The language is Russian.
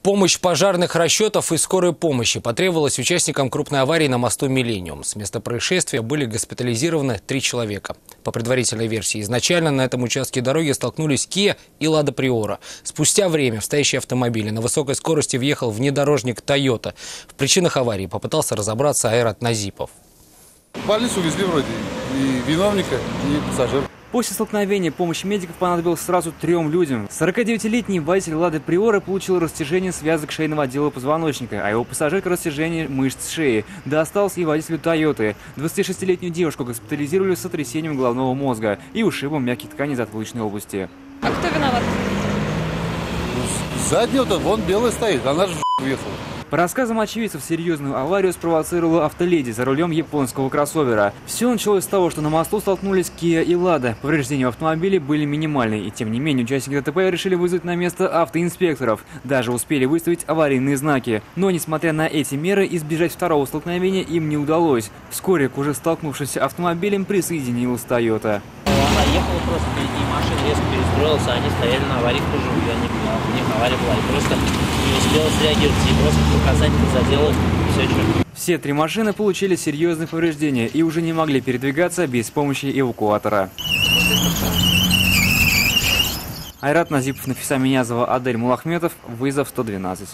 Помощь пожарных расчетов и скорой помощи потребовалась участникам крупной аварии на мосту «Миллениум». С места происшествия были госпитализированы 3 человека. По предварительной версии, изначально на этом участке дороги столкнулись Kia и Lada Priora. Спустя время в стоящий автомобиль на высокой скорости въехал внедорожник Toyota. В причинах аварии попытался разобраться Айрат Назипов. В больницу увезли вроде и виновника, и пассажира. После столкновения помощь медиков понадобилась сразу 3 людям. 49-летний водитель Лады Приора получил растяжение связок шейного отдела позвоночника, а его пассажирка – растяжение мышц шеи. Досталось и водителю Тойоты. 26-летнюю девушку госпитализировали с сотрясением головного мозга и ушибом мягких тканей затылочной области. А кто виноват? Заднего-то вон белая стоит, она же въехала. По рассказам очевидцев, серьезную аварию спровоцировала автоледи за рулем японского кроссовера. Все началось с того, что на мосту столкнулись Kia и Lada. Повреждения в автомобиле были минимальные, и тем не менее участники ДТП решили вызвать на место автоинспекторов. Даже успели выставить аварийные знаки. Но, несмотря на эти меры, избежать второго столкновения им не удалось. Вскоре к уже столкнувшимся автомобилям присоединилась Toyota. Она ехала просто впереди, машина резко перестроилась, а они стояли на аварийных уже, у них авария была, и просто не успела среагировать, и просто показательно задела все что. Все 3 машины получили серьезные повреждения и уже не могли передвигаться без помощи эвакуатора. Айрат Назипов, Нафиса Минязова, Адель Мулахметов, вызов 112.